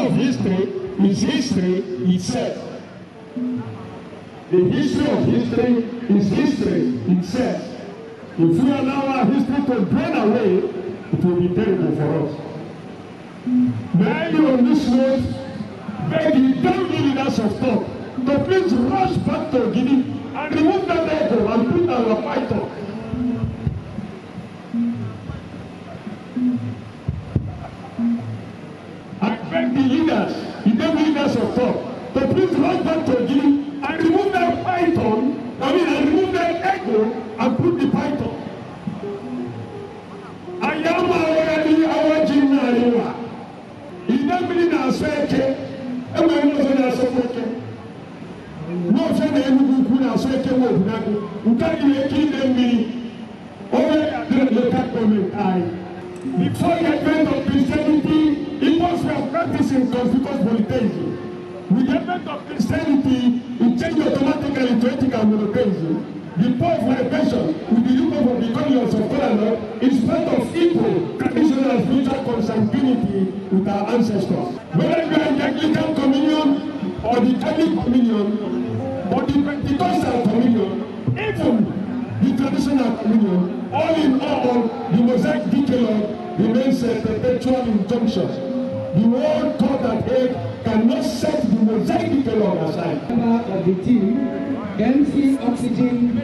of history is history itself. The history of history is history itself. If we allow our history to drain away, it will be terrible for us. May you on this note beg the young leaders of thought to please rush back to Guinea and remove that ego and put our python. I beg the leaders, the young leaders of thought, to please rush back to Guinea and remove that python, and remove that ego and put the python. I am already our Jinariwa. Idemili na Asweke, and we know that Asweke. No friend Akwu-Ukwu na Asweke mo bunago. Ukari eki Idemili. Over the local government. Before the advent of Christianity, Igbos were practicing conspicuous polytheism. With the advent of Christianity, it changed automatically to ethical monotheism. The point of my question with the look of the economies of Colorado is part of Igbo traditional and spiritual consanguinity with our ancestors. Whether you are in the Anglican Communion or the Catholic Communion or the Pentecostal Communion, even the traditional Communion, all in all, the Mosaic Decalogue remains a perpetual injunction. The world court at Hague cannot set the Mosaic Decalogue aside. Of the team, MC Oxygen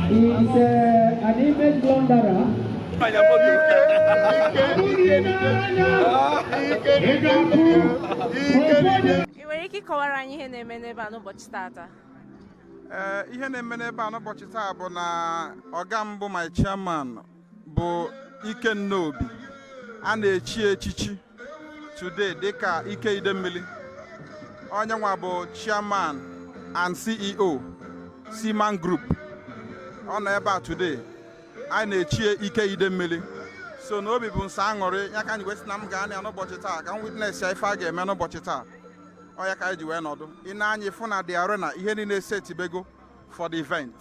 is an image blunderer. Ị nwere ike ịkọwara anyị ihe na-eme n'ebe a n'ụbọchị taata? Ihe na-eme n'ebe a n'ụbọchị taa bụ na ọga mbụ my chairman bụ Ikenna Obi a na-echi echichi today dịka Ike Idemili. Onye nwa bụ chairman and CEO Seaman Group. Ọ nọ ebe a today a na-echie Ike Idemili. So n'obi bụ nsọ aṅụrị ya ka anyị kwesị na m gaa na n'ụbọchị taa ka m witness ya ife a ga-eme n'ụbọchị taa. Ọ ya ka anyị ji wee nọdụ. Ị na-anya ịfụ na the arena ihe niile setibego for the event.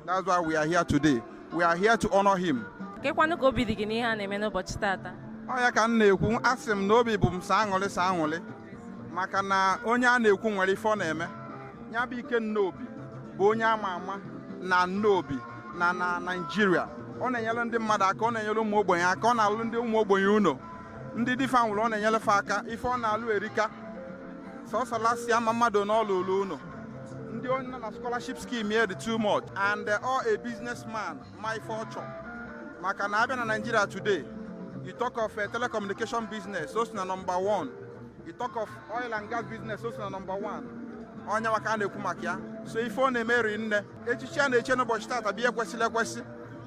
That's why we are here today. We are here to honor him. Kekwanụ ka obi dị gị n'ihe a na-eme n'ụbọchị taata? Ọ ya ka m na-ekwu, asị m na obi bụ m sọ aṅụrị maka na onye a na-ekwu nwere ife ọ na-eme. Ya bụ Ikenna Obi bụ onye ama ama na Nnobi na Nigeria. Ọ na-enyere ndị mmadụ aka, ọ na-enyere ụmụ ogbenye aka, ọ na-alụ ndị ụmụ ogbenye ụlọ. Ndị difa nwụrụ ọ na-enyere fa aka, ife ọ na-alụ erika. Sọsọ lasị ama mmadụ n'ọlụ ụlọ ụlọ. Ndị onye nọ na scholarship scheme here dị too much, and all a businessman my fortune. Maka na abịa na Nigeria today, you talk of telecommunication business, so na number 1. You talk of oil and gas business, so na number 1. Onye maka na-ekwu maka ya. So ife ọ na-emeri nne, echichi a na-eche n'ụbọchị taata bụ ekwesịrị ekwesị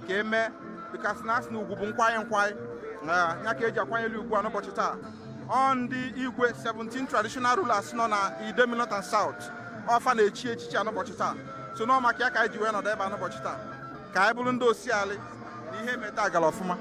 ka eme, because na asị na ugwu bụ nkwanye ya ka eji akwanyere ugwu a n'ụbọchị taa. Ọ ndị igwe 17 traditional rulers nọ na Idemili North and South ọfa na-echi echichi a n'ụbọchị taa. So n'ọ maka ya ka anyị ji wee nọdụ ebe a n'ụbọchị taa ka anyị bụrụ ndị osialị na ihe meta agala ọfụma.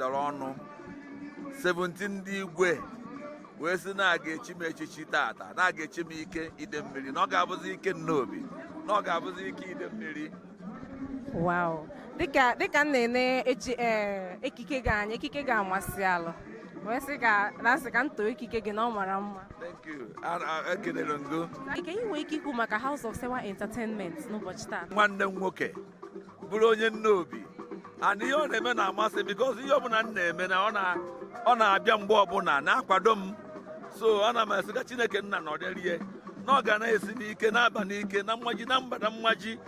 jikọdara ọnụ 17 ndị igwe wee sị na a ga-echi m echichi tata, na a ga-echi m ike Idemili, na ọ ga-abụzi ike Nnobi, na ọ ga-abụzi ike Idemili. Wow. Dịka m na-ene ekike gị anya, ekike gị amasị alụ. Wee sị ka m too ekike gị na ọ mara mma. Thank you. Ekelere ngo. Ike inwe ike ikwu maka House of Sewa Entertainment n'ụbọchị taa. Nwanne m nwoke bụrụ onye Nnobi, and ihe ọ na-eme na-amasị because ihe ọbụla m na-eme na ọ na-abịa mgbe ọbụla na-akwado m, so ana m asị ka Chineke nna nọdịrie na ọ ga na-esi n'ike na-aba n'ike na mmaji na mba na mmaji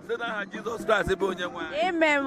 site n'aha Jizọs Kraịst bụ onye nwe anyị. Amen.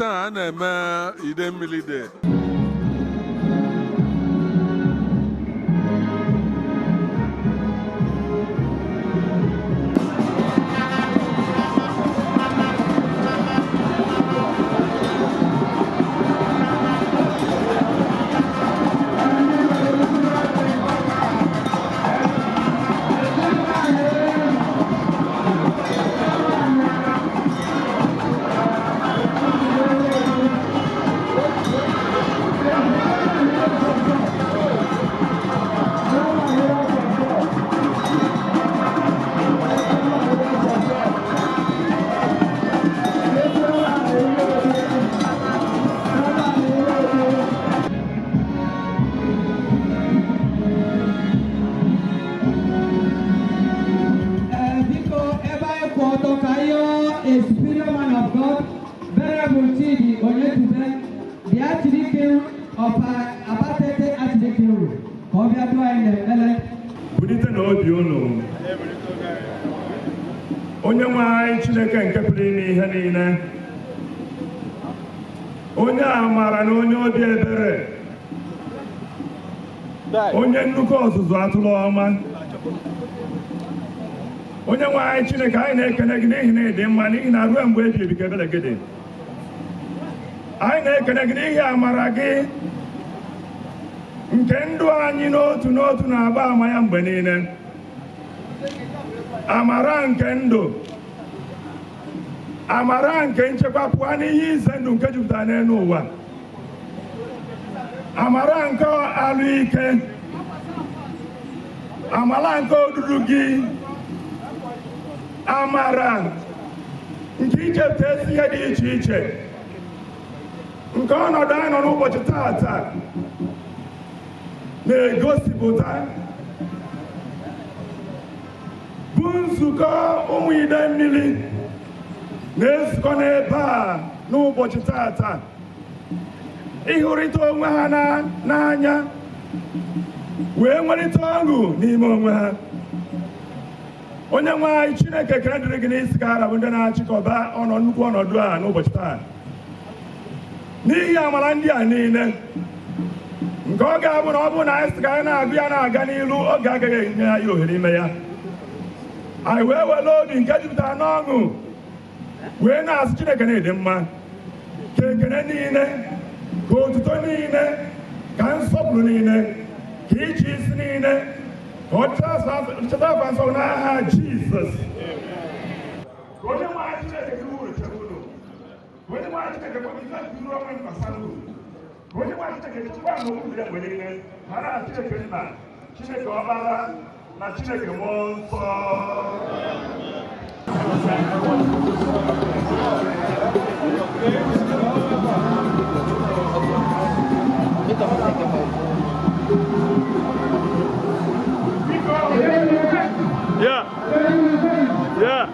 Taa a na-eme Idemili Day. Bulite na obi unu onye nwe anyị Chineke nke pụrụ ime ihe niile, onye amara na onye obi ebere, onye nnukwu ọzụzụ atụrụ ọma, onye nwe anyị Chineke anyị na-ekene gị n'ihi na ịdị mma, n'ihi na ruo mgbe ebi ebi ka ebere gị dị. Anyị na-ekene gị n'ihi amara gị nke ndụ anyị n'otu n'otu na-agba ama ya mgbe niile. Amara nke ndụ, amara nke nchekwa pụọ n'ihe ize ndụ nke jupụtara n'elu ụwa, amara nke alụ ike, amara nke odudu gị, amara nke ichepụta ezi ihe dị iche iche nke ọnọdụ anyị nọ n'ụbọchị taata na-egosipụta bụ nzukọ ụmụ Idemili na-ezukọ n'ebe a n'ụbọchị taata ịhụrịta onwe ha n'anya wee nwerịta ọṅụ n'ime onwe ha. Onye nwe anyị Chineke ekele dịrị gị n'isi ka ha bụ ndị na-achịkọba nnukwu ọnọdụ a n'ụbọchị taa n'ihi amara ndị a niile nke ọ ga-abụ na ọ bụrụ na anyị sị ka anyị na-agụ ya na-aga n'ilu oge agaghị enye anyị ohere ime ya. Anyị wee were obi nke jupụtara n'ọṅụ wee na-asị Chineke na-ịdị mma, ka ekele niile, ka otuto niile, ka nsọpụrụ niile, ka ịchị isi niile, ka ọ cheta afa nsọ n'aha Jizọs. Ka onye nwe anyị Chineke gị uru chebe unu, ka onye nwe anyị Chineke kpọkịta uru onwe mkpasara uru, ka onye nwe anyị Chineke chekwa n'okpuru ya mgbe niile ma na Chineke Nna, Chineke Ọkpara na Chineke Mmụọ Nsọ. Yeah. Yeah.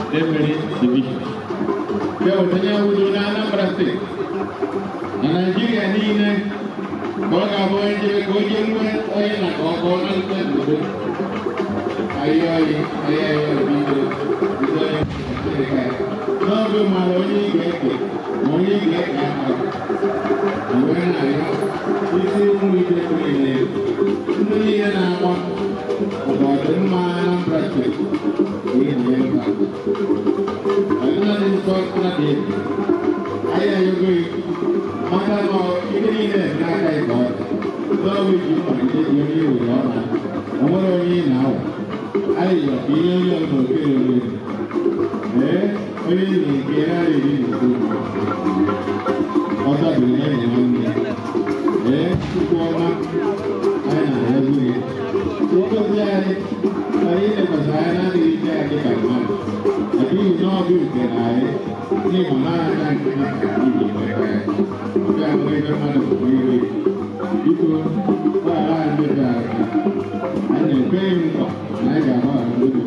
Idemili division. Kau tanya udah Anambra state. Nigeria ni ne. Kau kamu je kau je nak kau nak tu. Ayo video. Kau tu malu ni gitu. Mau ni gitu apa? Bukan ayo. Isi video ini. Ini nama. Kau tu Anambra state. Ini yang bagus. Anak ini soal tadi. Ayah juga. Maka mau ini nak kaya kau. Tahu cuma ini orang. Orang ini nahu. Ayah ini yang mungkin. Ini kira ini tu. Otak dunia ini. Sekolah. Ayah juga. Cukup jadi. Ini pasal di jadi kawan. Tapi no juga ada. Ini mana yang kita ini mereka. Bukan mereka mana boleh. Itu orang beda. Hanya pemkot. Naik apa itu.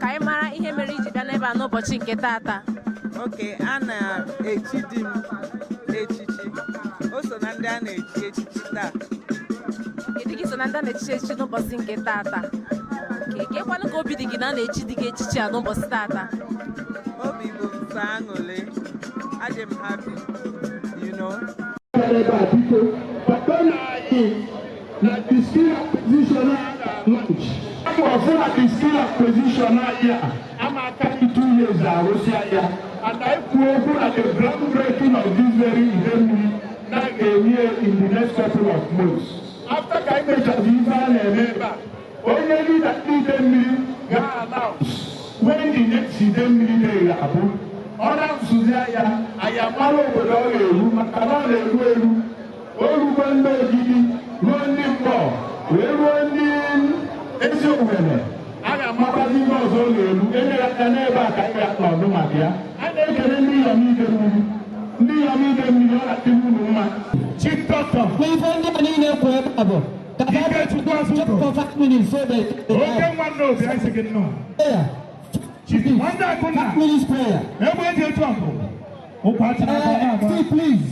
Ka anyị mara ihe mere iji bịa n'ebe a n'ụbọchị nke taata. Okay, a na-echi di m echichi. O so na ndị a na-echi echichi taa. Di gị so na ndị a na-echichi echichi n'ụbọchị nke taata. Kekwanụ ka obi dị gị na a na-echi di gị echichi a n'ụbọchị taata? Obi bụ mfe aṅụrị. Adị m happy, you know. Like the skill acquisition launch. I'm like the skill acquisition here. I'm actually 2 years here. And I go like the groundbreaking of this very event like a year in the next couple of months. After I make a divine member, only that Idemili got announced when the next Idemili day happened. Other Suzaya, I am all over the room, I cannot let you. Running more, we're running. It's your women. I got my body goes on you, and I can never get on the Madia. I don't get any of me. Chief Doctor, we found the name for get to go for 5 minutes so that okay, one knows, I second no. Yeah. Chief, one day, 5 minutes prayer. Everybody, trouble. Oh, party, please.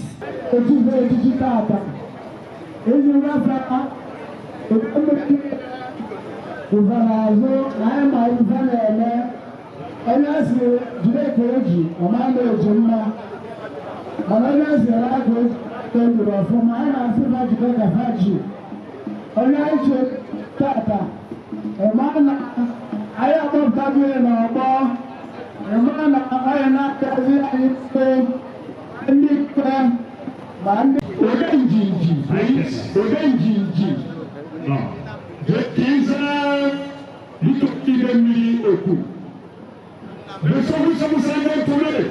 No. There is little Idemili Oku. The solution is today.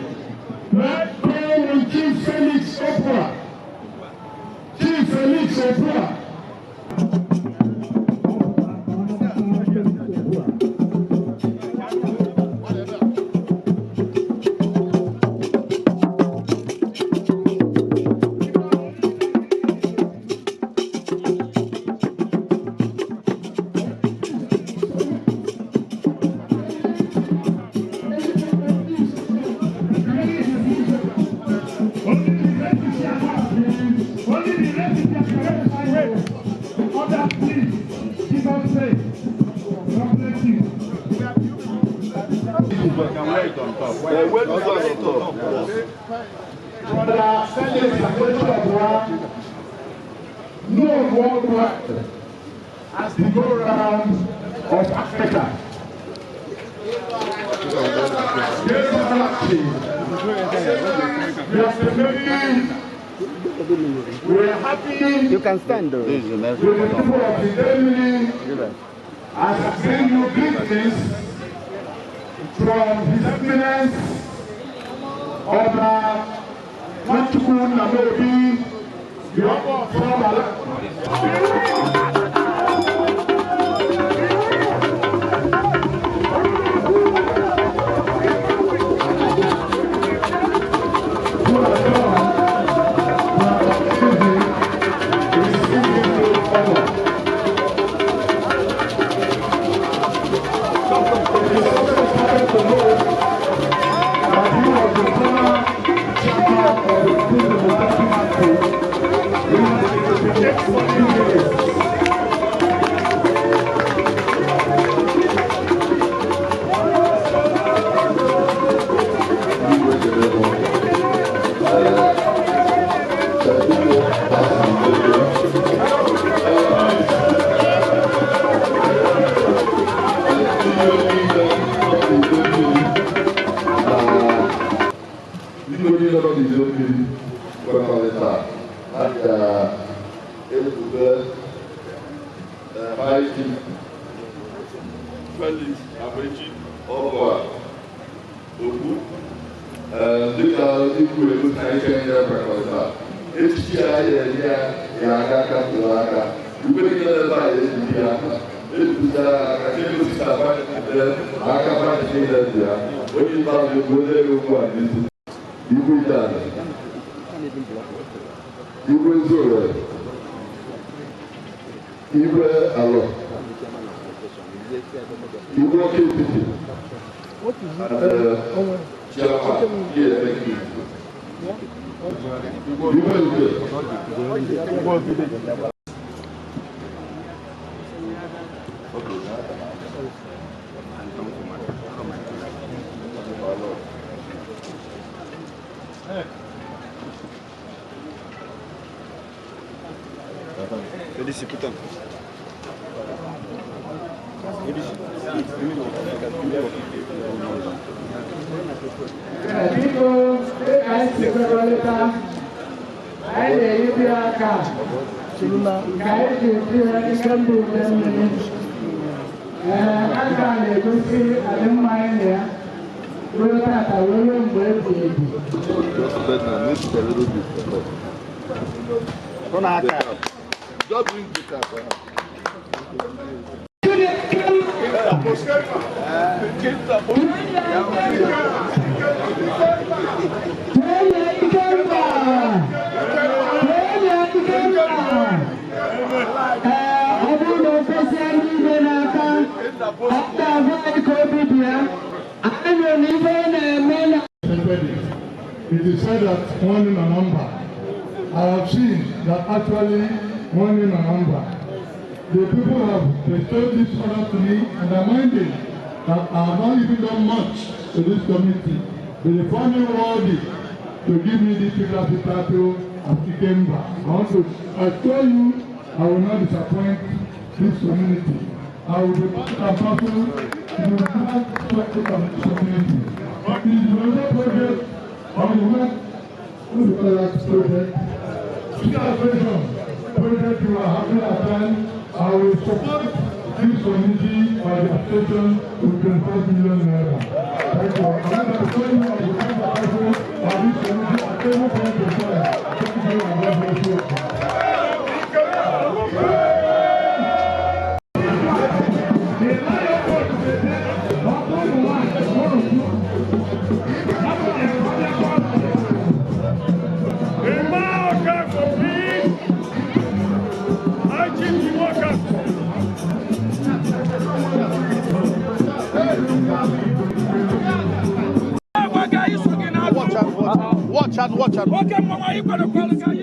Let's call on Chief Felix Opera. Chief Felix Opera. No worldwide as the go round of Africa. We are happy. You can stand though. With the people of Idemili as I bring you greetings from His Eminence Oba Akwu-Ukwu Namebi, the Oba from Ala. It's Igwe niile ebe a ejiji ya ejupụtara aka egosi aka mmadụ niile dị ya onye ikpeazụ bụ onye ego ugbu a n'isi Igwe Idemili Igwe Sewaent Igwe Alọ Igwe Awka-Etiti Chiama Emeka Igwe Nke Felicităm. Just bring the car for her. It is said that one in Anambra. I have seen that actually one in Anambra. The people have bestowed this honor to me, and I'm minded that I have not even done much to this community. But they found me worthy to give me this geography title of Ikemba. I want to assure you, I will not disappoint this community. I will be responsible to the structure of this community. It is another project on the work of the project. Project you are having at time, I will support this community by the attention to 24 million naira. Thank you. I want to tell you I will have the attention of this community at every point in time. Thank you very much. Watch out. Okay, Mama, you gotta call the guy.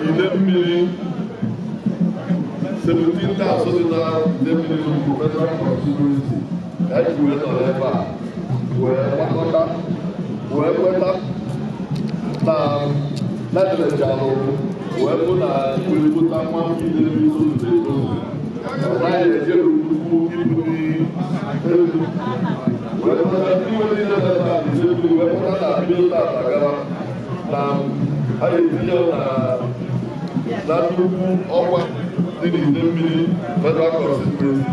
Idemili 17,000 Idemili federal constituency. That is where the level where that's the channel where we put that one Idemili to the table. I that over the Idemili federal constituency.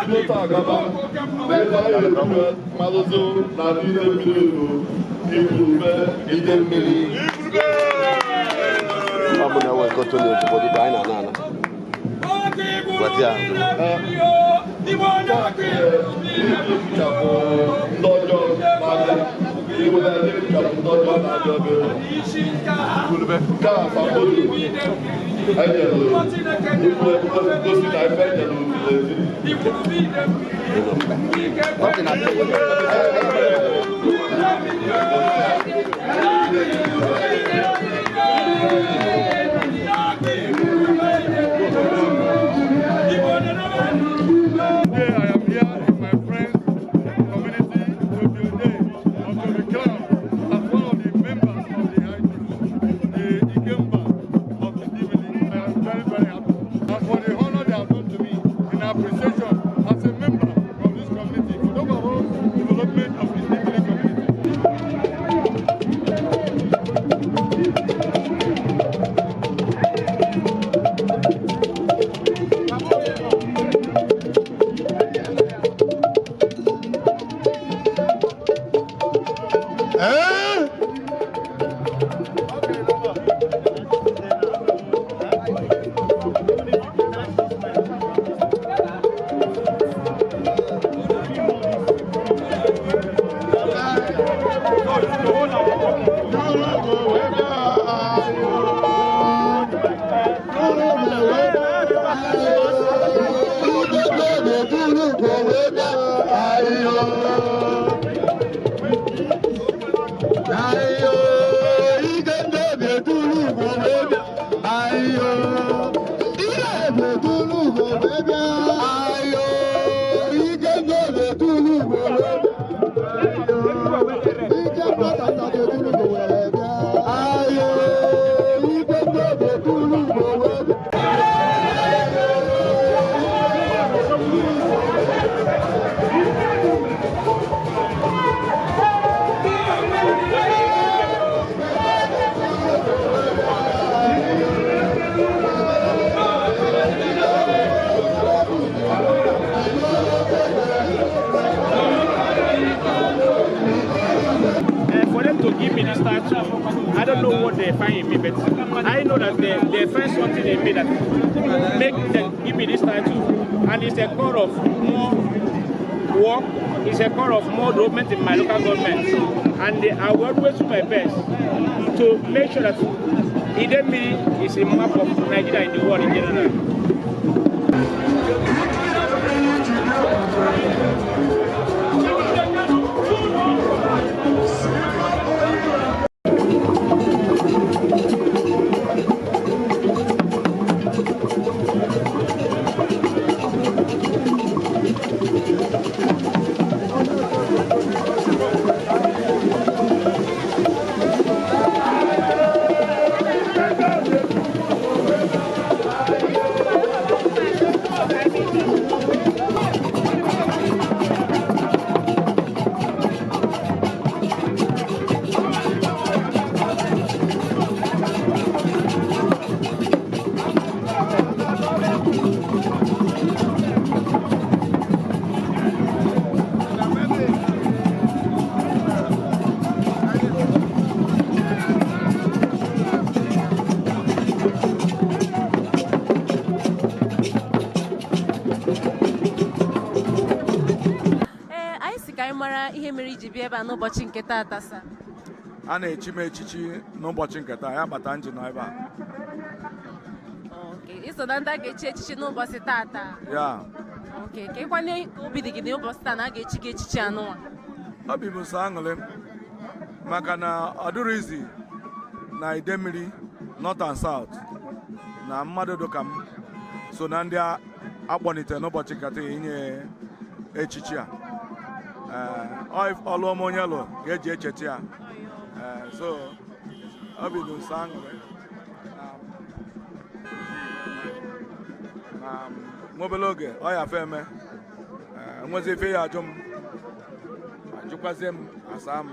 Dota agaba. Ebe anyị eruwe mmalụzụ na Idemili bụ Igbo Idemili. Ọ bụ na ewe koto na obodo anyị na-ana. Gwatia. Ndị ọjọọ na-abịa. Igbo na-ekechapụ ndị ọjọọ na-abịa obere. Nke a fakpolu. Anyị nyere gosi na ebe nyere ezi. I don't know what they find in me, but I know that they find something in me that make them give me this title. And it's a call of more work, it's a call of more development in my local government. And I will always do my best to make sure that Idemili is a map of Nigeria in the world in general. ihe mere iji bịa ebe a n'ụbọchị nke taata sa? A na-echi m echichi n'ụbọchị nke taa, ya bata nji nọ ebe a. Okay, iso na ndị a ga-echi echichi n'ụbọchị taata? Ya. Okay, ka ịkwanye obi dị gị n'ụbọchị taa na a ga-echi gị echichi anụnwa? Obi bụ sọ aṅụrị maka na ọ dịrị izi na Idemili North and South na mmadụ dịka m so na ndị akpọnite n'ụbọchị nkata inye echichi a. Ọlụ ọma onye lụ ga-eji echeta ya, so ọ bụ nsọ aṅụrị na nwobele oge ọ ya fe eme nwezi ife ya ajụ m ajụkwazie m asa m.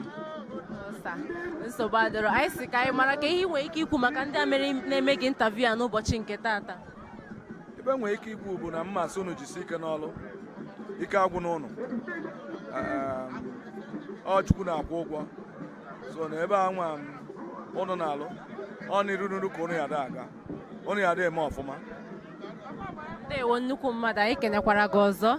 Nsogbu adịrọ. Anyị si ka anyị mara ka ihe nwere ike ikwu maka ndị a na-eme gị ntaviu a n'ụbọchị nke taata. Ebe nwere ike ikwu bụ na mmasị unu jisi ike n'ọlụ ike agwụ n'ụlọ ọ Chukwu na-akwụ ụgwọ so na ebe a nwa ụnụ na-alụ ọ na-irururu ka ụnụ ya ada aga ụnụ ya ada eme ọfụma. Ndewo nnukwu mmadụ, anyị kenekwara gị ọzọ.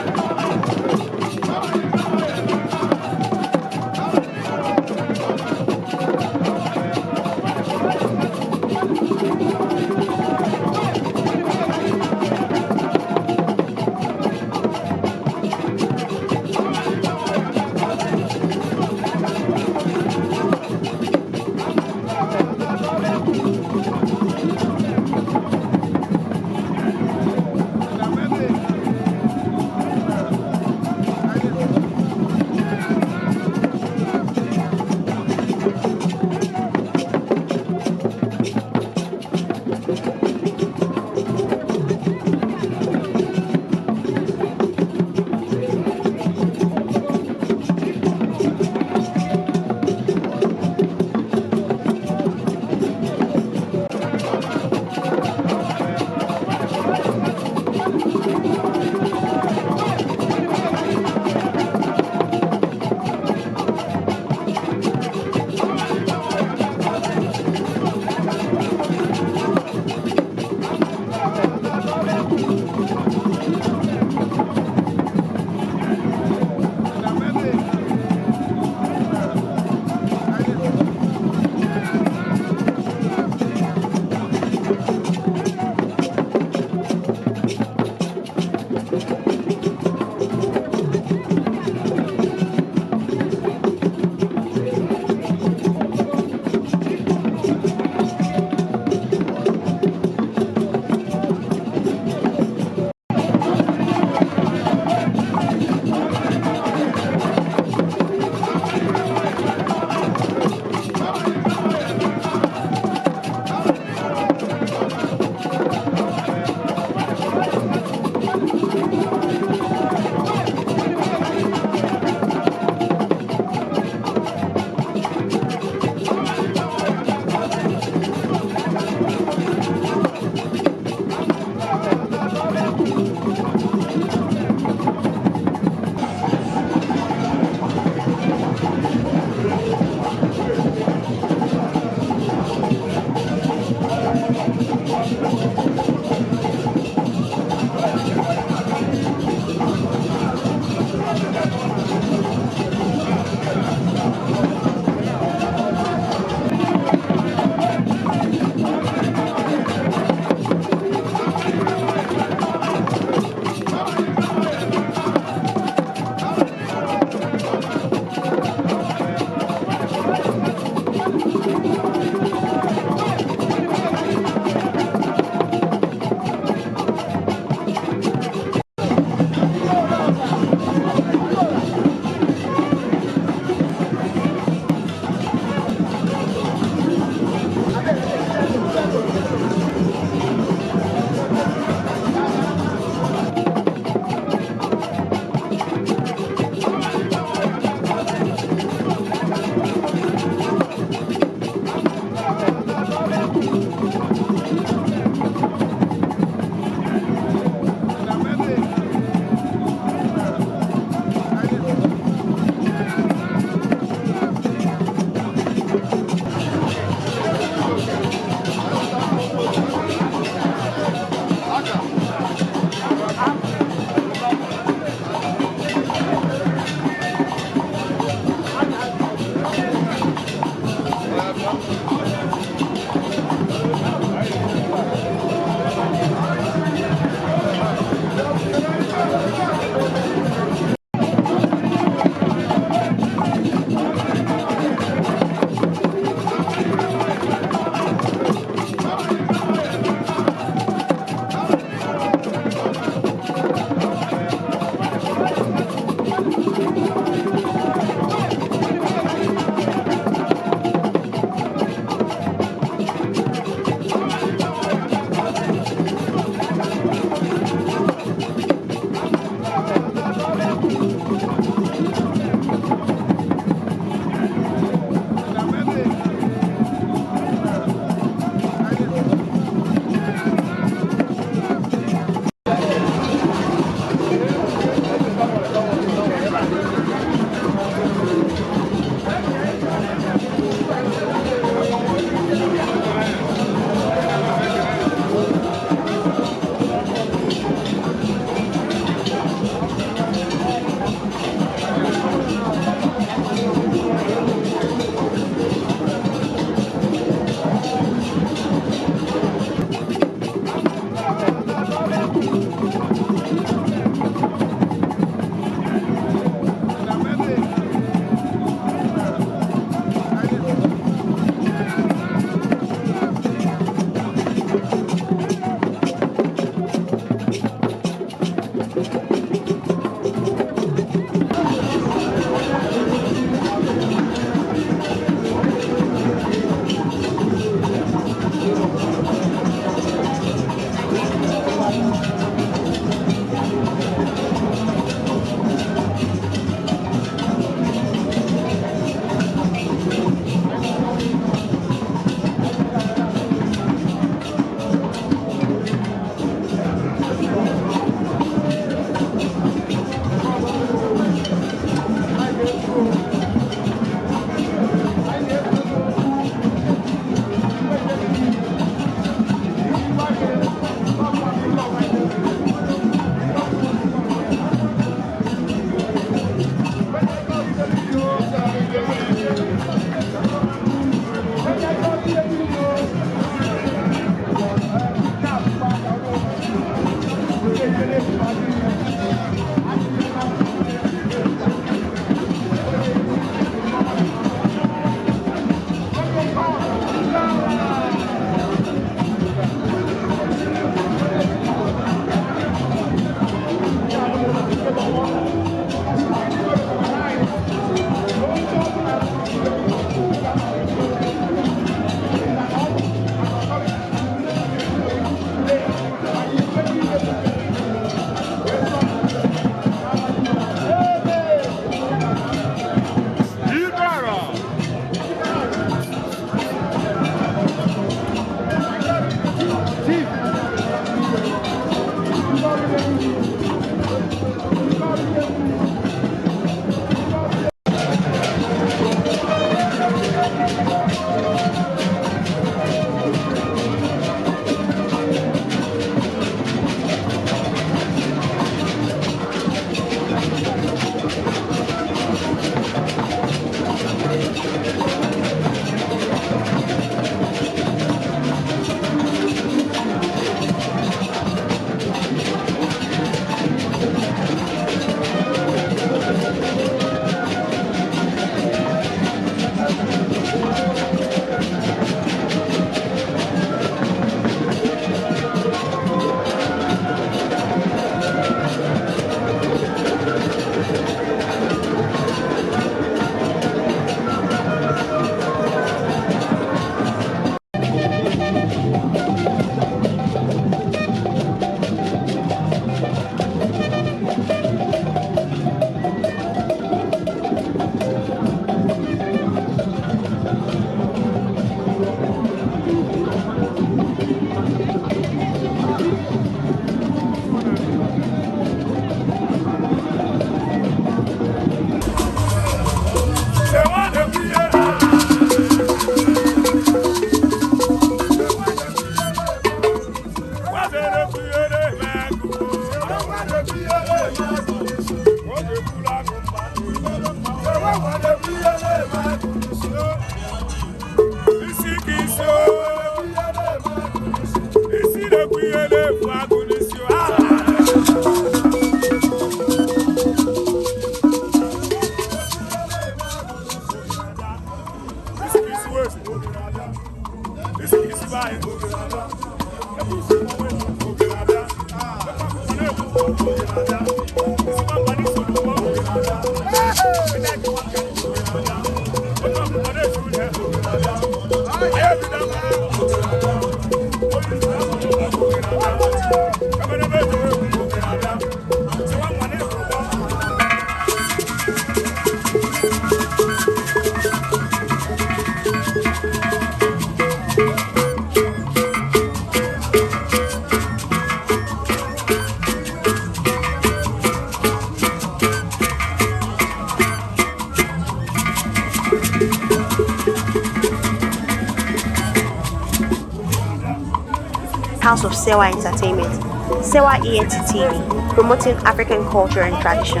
House of Sewa Entertainment, Sewaent TV, promoting African culture and tradition.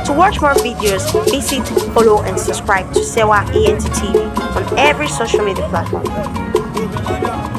To watch more videos, visit, follow and subscribe to Sewaent TV on every social media platform.